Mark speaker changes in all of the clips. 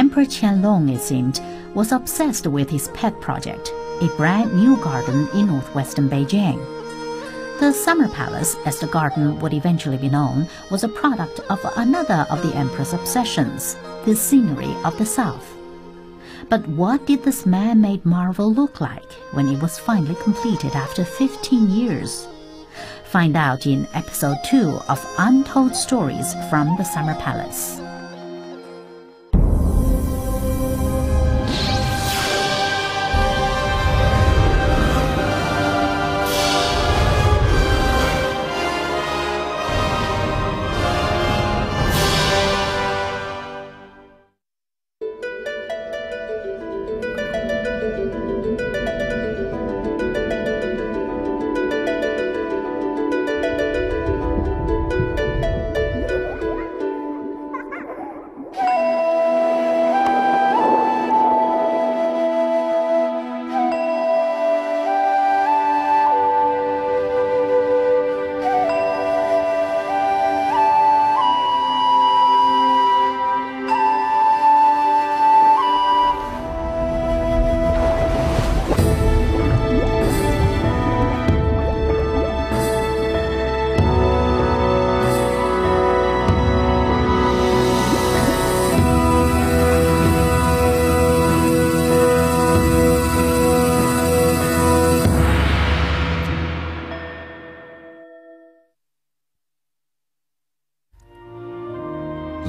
Speaker 1: Emperor Qianlong, it seemed, was obsessed with his pet project, a brand new garden in northwestern Beijing. The Summer Palace, as the garden would eventually be known, was a product of another of the emperor's obsessions, the scenery of the south. But what did this man-made marvel look like when it was finally completed after 15 years? Find out in episode 2 of Untold Stories from the Summer Palace.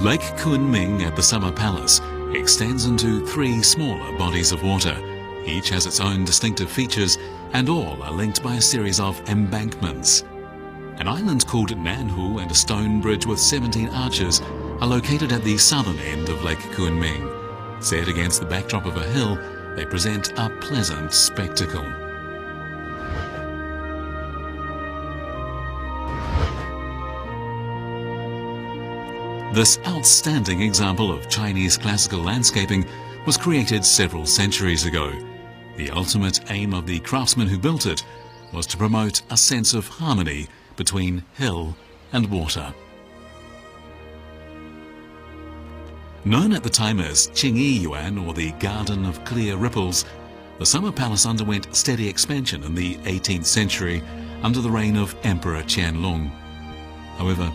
Speaker 2: Lake Kunming at the Summer Palace extends into 3 smaller bodies of water. Each has its own distinctive features, and all are linked by a series of embankments. An island called Nanhu and a stone bridge with 17 arches are located at the southern end of Lake Kunming. Set against the backdrop of a hill, they present a pleasant spectacle. This outstanding example of Chinese classical landscaping was created several centuries ago. The ultimate aim of the craftsmen who built it was to promote a sense of harmony between hill and water. Known at the time as Qingyi Yuan, or the Garden of Clear Ripples, the Summer Palace underwent steady expansion in the 18th century under the reign of Emperor Qianlong. However,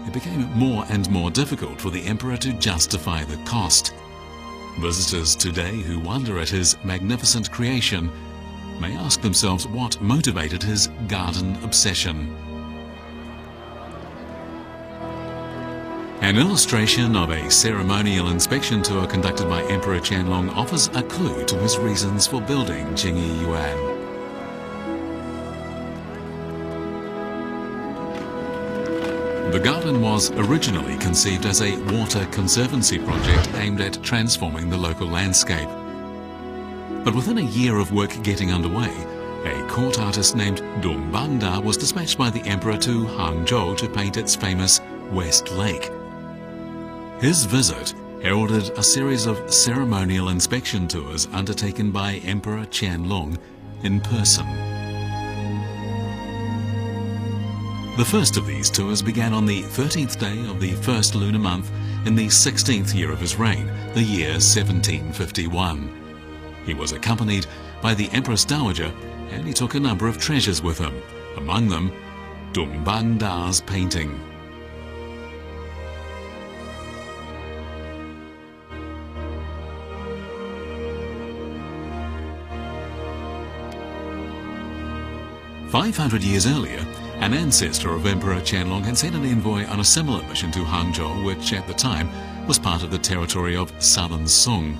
Speaker 2: it became more and more difficult for the emperor to justify the cost. Visitors today who wonder at his magnificent creation may ask themselves what motivated his garden obsession. An illustration of a ceremonial inspection tour conducted by Emperor Qianlong offers a clue to his reasons for building Qingyi Yuan. The garden was originally conceived as a water conservancy project aimed at transforming the local landscape. But within a year of work getting underway, a court artist named Dong Banda was dispatched by the emperor to Hangzhou to paint its famous West Lake. His visit heralded a series of ceremonial inspection tours undertaken by Emperor Qianlong in person. The first of these tours began on the 13th day of the first lunar month in the 16th year of his reign, the year 1751. He was accompanied by the Empress Dowager, and he took a number of treasures with him, among them Dong Banda's painting. "500 years earlier, an ancestor of Emperor Qianlong had sent an envoy on a similar mission to Hangzhou, which at the time was part of the territory of southern Song.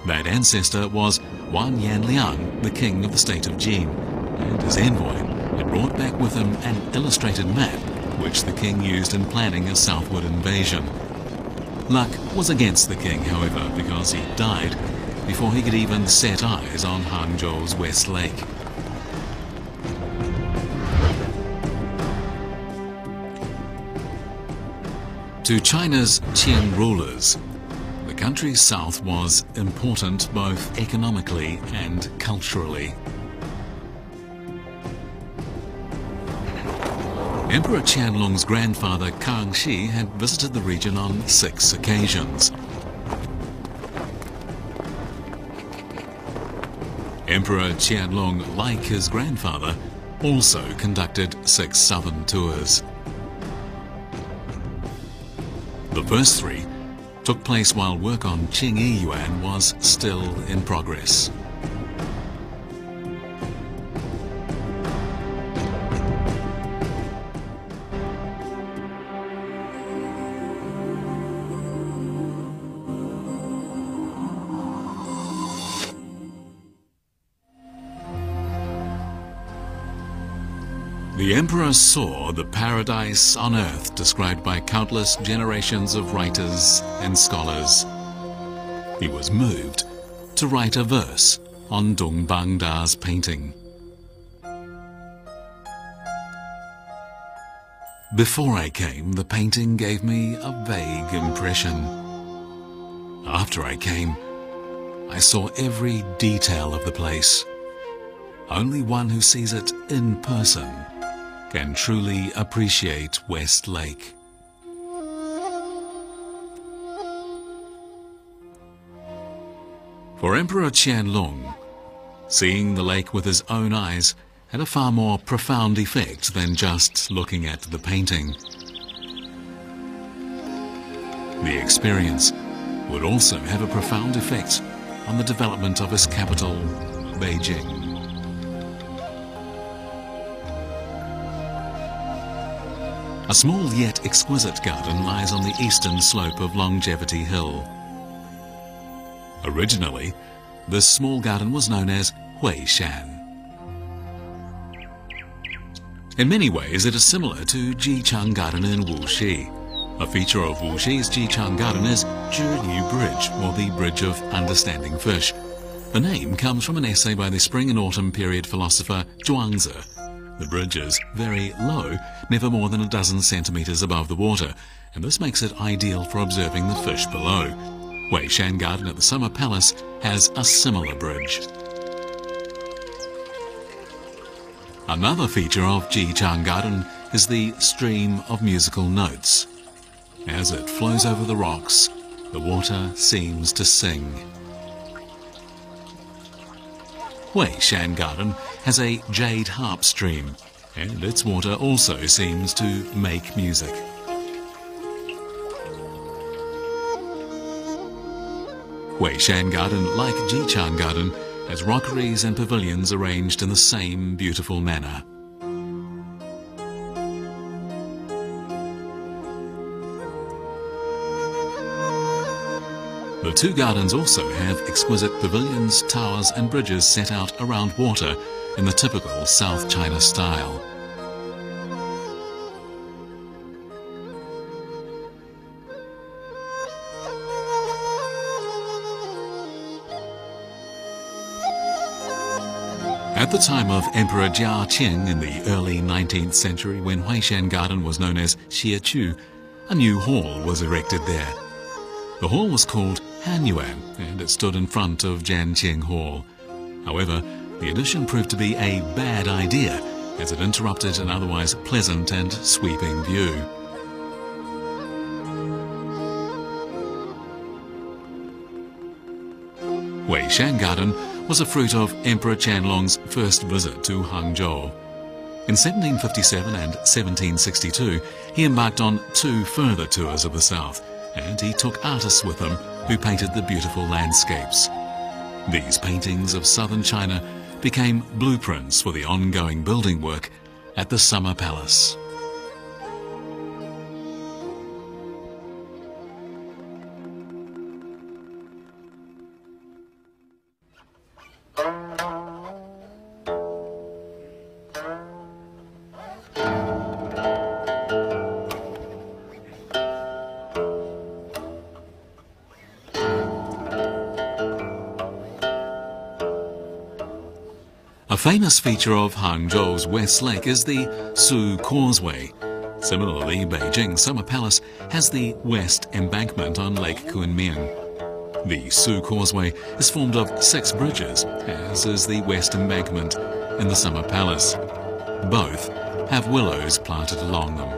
Speaker 2: That ancestor was Wan Yanliang, the king of the state of Jin, and his envoy had brought back with him an illustrated map which the king used in planning a southward invasion. Luck was against the king, however, because he died before he could even set eyes on Hangzhou's West Lake. To China's Qing rulers, the country's south was important both economically and culturally. Emperor Qianlong's grandfather Kangxi had visited the region on 6 occasions. Emperor Qianlong, like his grandfather, also conducted 6 southern tours. The first 3 took place while work on Qingyi Yuan was still in progress. The emperor saw the paradise on earth described by countless generations of writers and scholars. He was moved to write a verse on Dong Bangda's painting. Before I came, the painting gave me a vague impression. After I came, I saw every detail of the place. Only one who sees it in person can truly appreciate West Lake. For Emperor Qianlong, seeing the lake with his own eyes had a far more profound effect than just looking at the painting. The experience would also have a profound effect on the development of his capital, Beijing. A small yet exquisite garden lies on the eastern slope of Longevity Hill. Originally, this small garden was known as Huishan. In many ways, it is similar to Jichang Garden in Wuxi. A feature of Wuxi's Jichang Garden is Zhiyu Bridge, or the Bridge of Understanding Fish. The name comes from an essay by the spring and autumn period philosopher Zhuangzi. The bridge is very low, never more than a dozen centimeters above the water, and this makes it ideal for observing the fish below. Huishan Garden at the Summer Palace has a similar bridge. Another feature of Jichang Garden is the stream of musical notes. As it flows over the rocks, the water seems to sing. Huishan Garden has a jade harp stream, and its water also seems to make music. Huishan Garden, like Jichang Garden, has rockeries and pavilions arranged in the same beautiful manner. The 2 gardens also have exquisite pavilions, towers and bridges set out around water in the typical South China style. At the time of Emperor Jia Qing in the early 19th century, when Huishan Garden was known as Xiechu, a new hall was erected there. The hall was called Hanyuan, and it stood in front of Jianqing Hall. However, the addition proved to be a bad idea, as it interrupted an otherwise pleasant and sweeping view. Huishan Garden was a fruit of Emperor Qianlong's first visit to Hangzhou. In 1757 and 1762, he embarked on 2 further tours of the south, and he took artists with him who painted the beautiful landscapes. These paintings of southern China became blueprints for the ongoing building work at the Summer Palace. A famous feature of Hangzhou's West Lake is the Su Causeway. Similarly, Beijing's Summer Palace has the West Embankment on Lake Kunming. The Su Causeway is formed of 6 bridges, as is the West Embankment in the Summer Palace. Both have willows planted along them.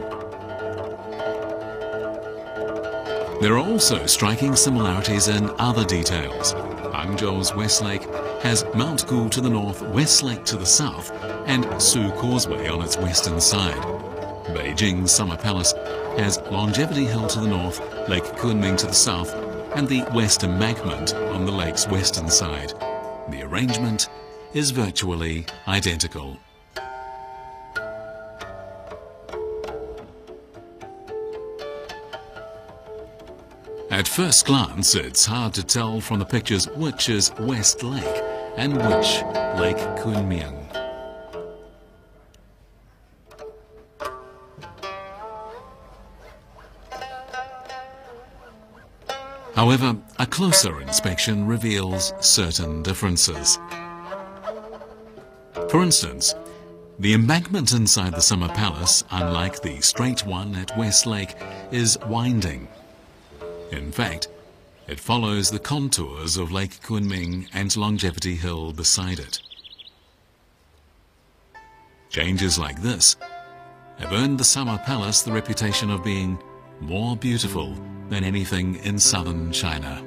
Speaker 2: There are also striking similarities in other details. Hangzhou's West Lake has Mount Gu to the north, West Lake to the south, and Su Causeway on its western side. Beijing's Summer Palace has Longevity Hill to the north, Lake Kunming to the south, and the West Embankment on the lake's western side. The arrangement is virtually identical. At first glance, it's hard to tell from the pictures which is West Lake and which Lake Kunming. However, a closer inspection reveals certain differences. For instance, the embankment inside the Summer Palace, unlike the straight one at West Lake, is winding. In fact, it follows the contours of Lake Kunming and Longevity Hill beside it. Changes like this have earned the Summer Palace the reputation of being more beautiful than anything in southern China.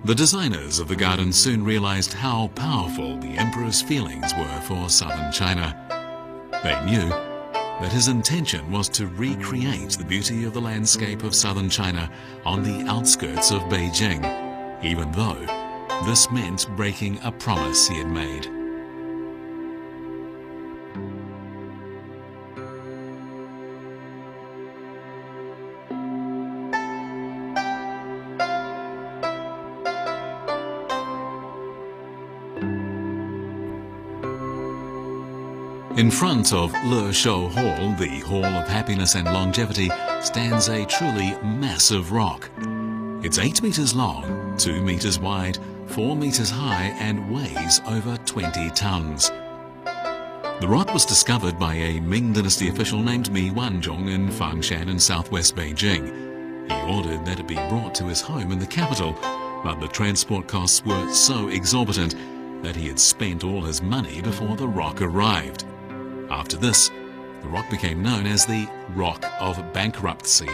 Speaker 2: The designers of the garden soon realized how powerful the emperor's feelings were for southern China. They knew that his intention was to recreate the beauty of the landscape of southern China on the outskirts of Beijing, even though this meant breaking a promise he had made. In front of Le Shou Hall, the Hall of Happiness and Longevity, stands a truly massive rock. It's 8 meters long, 2 meters wide, 4 meters high, and weighs over 20 tons. The rock was discovered by a Ming Dynasty official named Mi Wanzhong in Fangshan in southwest Beijing. He ordered that it be brought to his home in the capital, but the transport costs were so exorbitant that he had spent all his money before the rock arrived. After this, the rock became known as the Rock of Bankruptcy.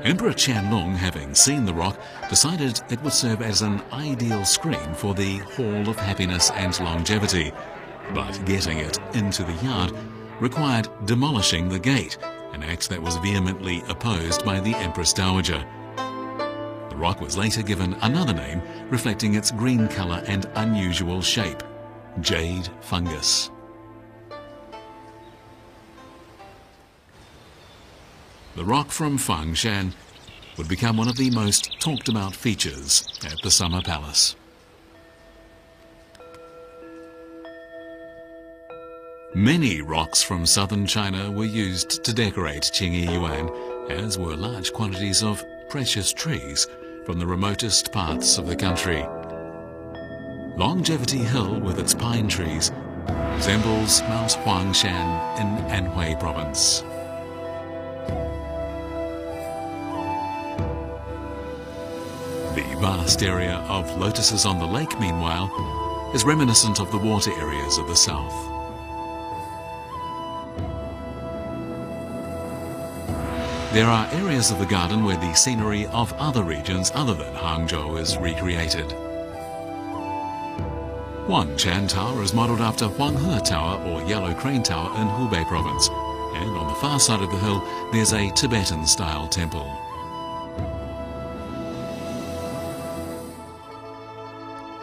Speaker 2: Emperor Qianlong, having seen the rock, decided it would serve as an ideal screen for the Hall of Happiness and Longevity. But getting it into the yard required demolishing the gate, an act that was vehemently opposed by the Empress Dowager. The rock was later given another name reflecting its green color and unusual shape: jade fungus. The rock from Fangshan would become one of the most talked about features at the Summer Palace. Many rocks from southern China were used to decorate Qingyi Yuan, as were large quantities of precious trees from the remotest parts of the country. Longevity Hill, with its pine trees, resembles Mount Huangshan in Anhui Province. The vast area of lotuses on the lake, meanwhile, is reminiscent of the water areas of the south. There are areas of the garden where the scenery of other regions other than Hangzhou is recreated. Wangshan Tower is modelled after Huanghe Tower or Yellow Crane Tower in Hubei Province, and on the far side of the hill there's a Tibetan-style temple.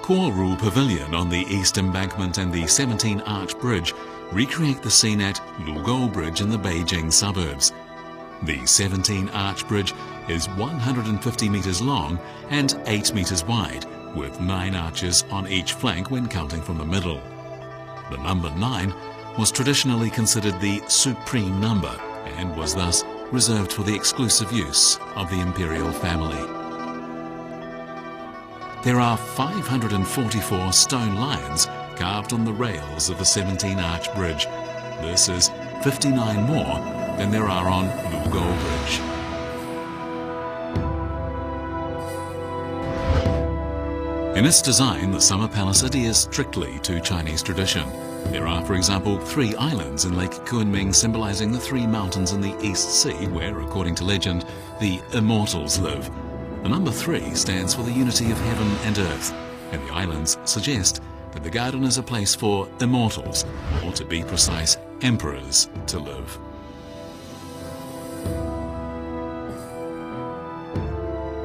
Speaker 2: Kuoru Pavilion on the East Embankment and the 17-arch bridge recreate the scene at Lugou Bridge in the Beijing suburbs. The 17-arch bridge is 150 meters long and 8 meters wide, with 9 arches on each flank when counting from the middle. The number 9 was traditionally considered the supreme number and was thus reserved for the exclusive use of the imperial family. There are 544 stone lions carved on the rails of the 17-arch bridge. This is 59 more than there are on Lugou Bridge. In its design, the summer palace adheres strictly to Chinese tradition. There are, for example, 3 islands in Lake Kunming symbolizing the 3 mountains in the East Sea where, according to legend, the immortals live. The number 3 stands for the unity of heaven and earth, and the islands suggest that the garden is a place for immortals, or to be precise, emperors, to live.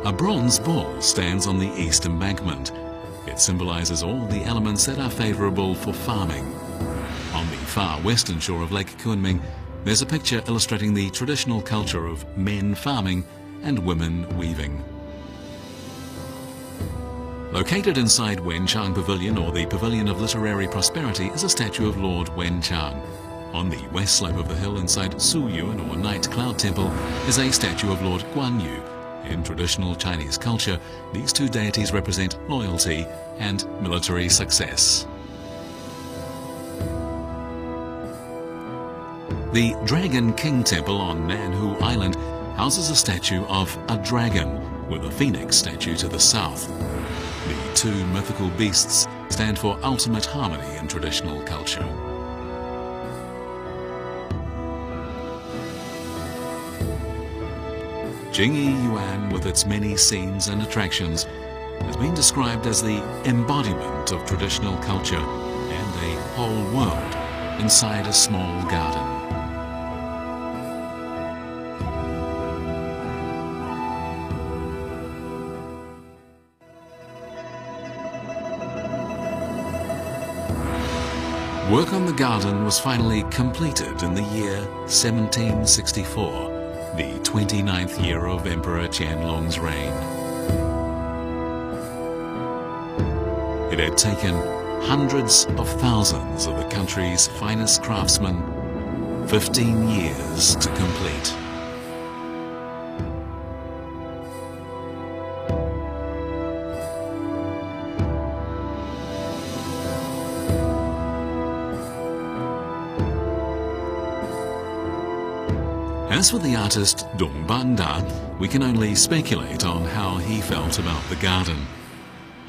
Speaker 2: A bronze bull stands on the east embankment. It symbolizes all the elements that are favorable for farming. On the far western shore of Lake Kunming, there's a picture illustrating the traditional culture of men farming and women weaving. Located inside Wenchang Pavilion, or the Pavilion of Literary Prosperity, is a statue of Lord Wenchang. On the west slope of the hill inside Suyuan, or Night Cloud Temple, is a statue of Lord Guanyu. In traditional Chinese culture, these 2 deities represent loyalty and military success. The Dragon King Temple on Nanhu Island houses a statue of a dragon with a phoenix statue to the south. The 2 mythical beasts stand for ultimate harmony in traditional culture. Jingyi Yuan, with its many scenes and attractions, has been described as the embodiment of traditional culture and a whole world inside a small garden. Work on the garden was finally completed in the year 1764. The 29th year of Emperor Qianlong's reign. It had taken hundreds of thousands of the country's finest craftsmen 15 years to complete. As for the artist Dong Banda, we can only speculate on how he felt about the garden.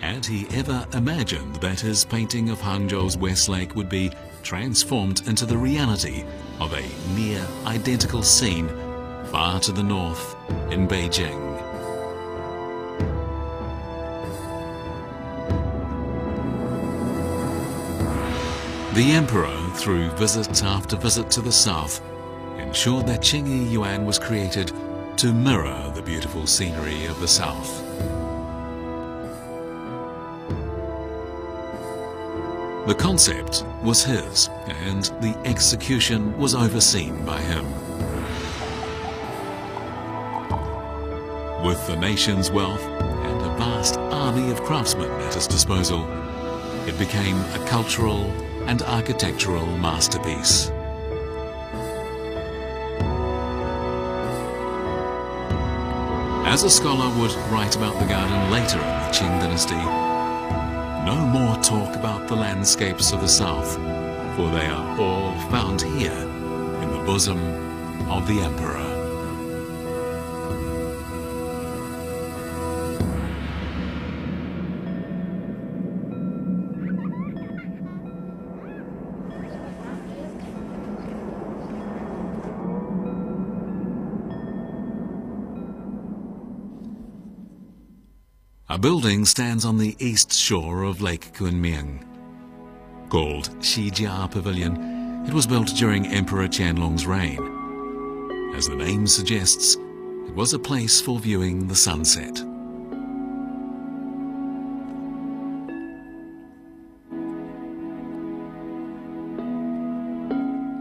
Speaker 2: Had he ever imagined that his painting of Hangzhou's West Lake would be transformed into the reality of a near-identical scene far to the north in Beijing? The emperor, through visit after visit to the south, ensured that Jingyi Yuan was created to mirror the beautiful scenery of the south. The concept was his, and the execution was overseen by him. With the nation's wealth and a vast army of craftsmen at his disposal, it became a cultural and architectural masterpiece. As a scholar would write about the garden later in the Qing dynasty, no more talk about the landscapes of the south, for they are all found here in the bosom of the emperor. A building stands on the east shore of Lake Kunming. Called Xijia Pavilion, it was built during Emperor Qianlong's reign. As the name suggests, it was a place for viewing the sunset.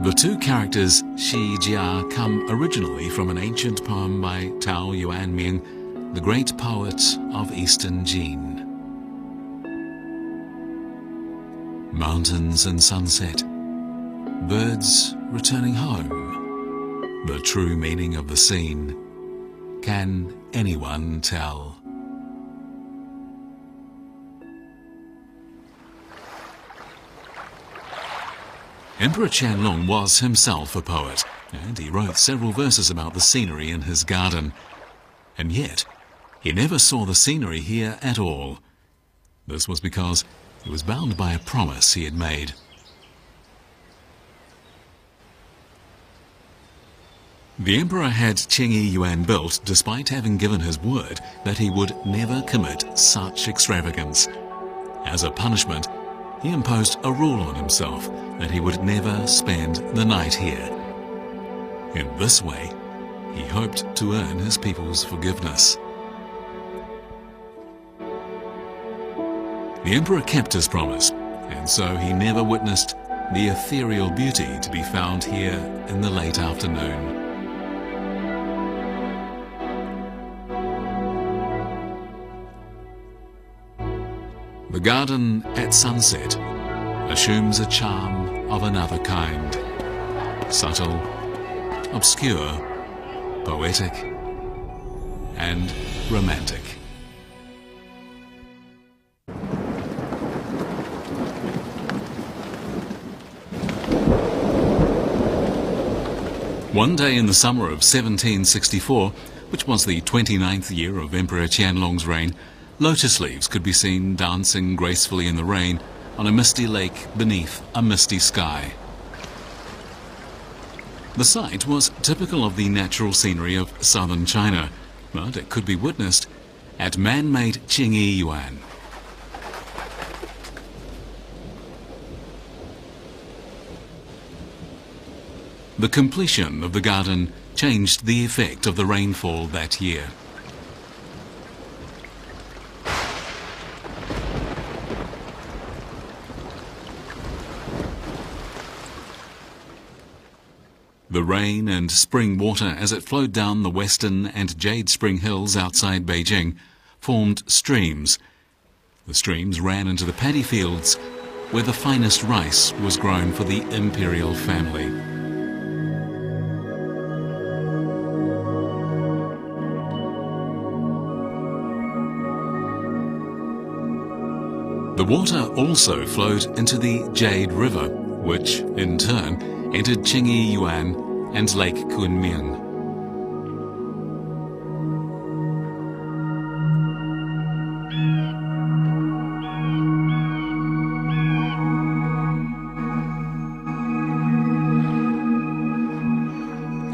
Speaker 2: The 2 characters Xijia come originally from an ancient poem by Tao Yuanming, the great poet of Eastern Jin. Mountains and sunset, birds returning home. The true meaning of the scene, can anyone tell? Emperor Qianlong was himself a poet, and he wrote several verses about the scenery in his garden. And yet, he never saw the scenery here at all. This was because he was bound by a promise he had made. The emperor had Qingyi Yuan built despite having given his word that he would never commit such extravagance. As a punishment, he imposed a rule on himself that he would never spend the night here. In this way, he hoped to earn his people's forgiveness. The emperor kept his promise, and so he never witnessed the ethereal beauty to be found here in the late afternoon. The garden at sunset assumes a charm of another kind. Subtle, obscure, poetic, and romantic. One day in the summer of 1764, which was the 29th year of Emperor Qianlong's reign, lotus leaves could be seen dancing gracefully in the rain on a misty lake beneath a misty sky. The sight was typical of the natural scenery of southern China, but it could be witnessed at man-made Qingyi Yuan. The completion of the garden changed the effect of the rainfall that year. The rain and spring water as it flowed down the western and Jade Spring Hills outside Beijing formed streams. The streams ran into the paddy fields where the finest rice was grown for the imperial family. The water also flowed into the Jade River, which, in turn, entered Qingyi Yuan and Lake Kunming.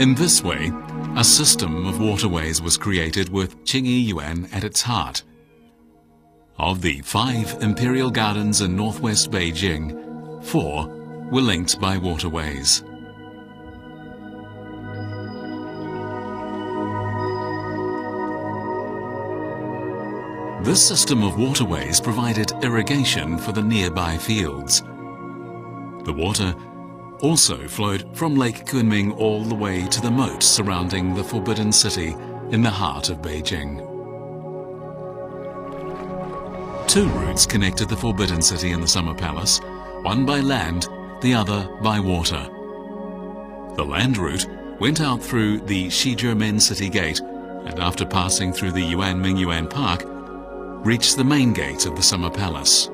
Speaker 2: In this way, a system of waterways was created with Qingyi Yuan at its heart. Of the 5 imperial gardens in northwest Beijing, 4 were linked by waterways. This system of waterways provided irrigation for the nearby fields. The water also flowed from Lake Kunming all the way to the moat surrounding the Forbidden City in the heart of Beijing. 2 routes connected the Forbidden City and the Summer Palace, one by land, the other by water. The land route went out through the Shijimen City Gate and after passing through the Yuan Mingyuan Park, reached the main gate of the Summer Palace.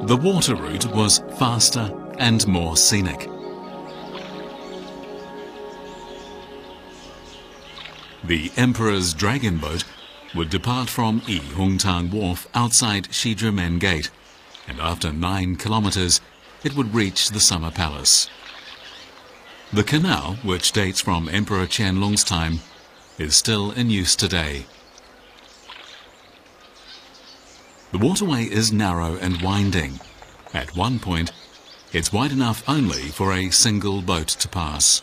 Speaker 2: The water route was faster and more scenic. The Emperor's dragon boat would depart from Yihongtang Wharf outside Shijimen Gate, and after 9 kilometers, it would reach the Summer Palace. The canal, which dates from Emperor Qianlong's time, is still in use today. The waterway is narrow and winding. At one point, it's wide enough only for a single boat to pass.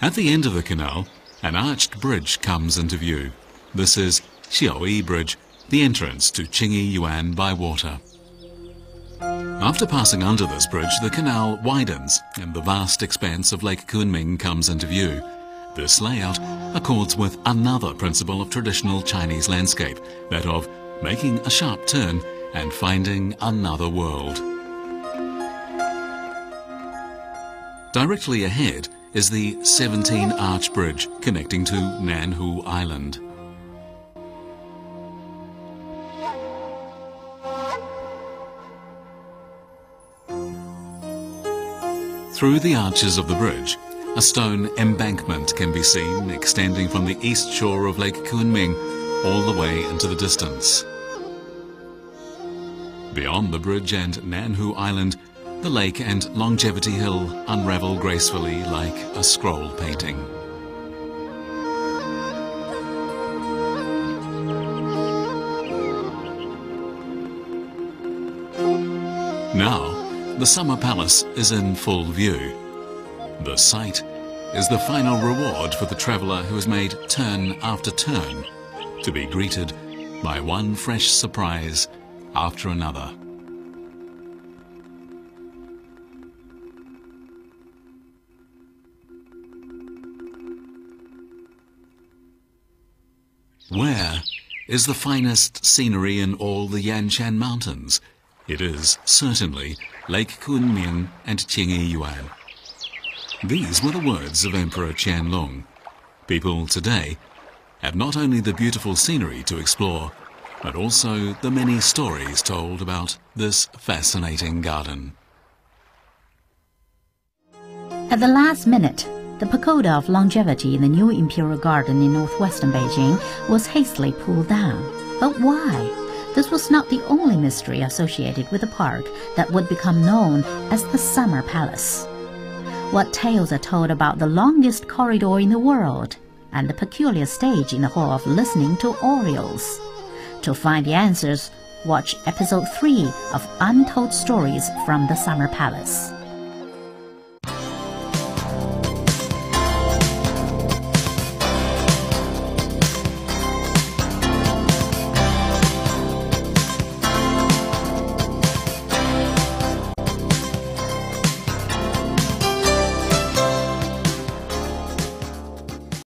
Speaker 2: At the end of the canal, an arched bridge comes into view. This is Xiaoyi Bridge, the entrance to Qingyi Yuan by water. After passing under this bridge, the canal widens and the vast expanse of Lake Kunming comes into view. This layout accords with another principle of traditional Chinese landscape, that of making a sharp turn and finding another world. Directly ahead is the 17-arch bridge connecting to Nanhu Island. Through the arches of the bridge, a stone embankment can be seen extending from the east shore of Lake Kunming all the way into the distance. Beyond the bridge and Nanhu Island, the lake and Longevity Hill unravel gracefully like a scroll painting. Now, the Summer Palace is in full view. The sight is the final reward for the traveller who has made turn after turn to be greeted by one fresh surprise after another. Where is the finest scenery in all the Yanshan Mountains? It is certainly Lake Kunming and Qingyuan. These were the words of Emperor Qianlong. People today have not only the beautiful scenery to explore, but also the many stories told about this fascinating garden.
Speaker 1: At the last minute, the pagoda of longevity in the new Imperial Garden in northwestern Beijing was hastily pulled down. But why? This was not the only mystery associated with the park that would become known as the Summer Palace. What tales are told about the longest corridor in the world and the peculiar stage in the Hall of Listening to Orioles? To find the answers, watch episode 3 of Untold Stories from the Summer Palace.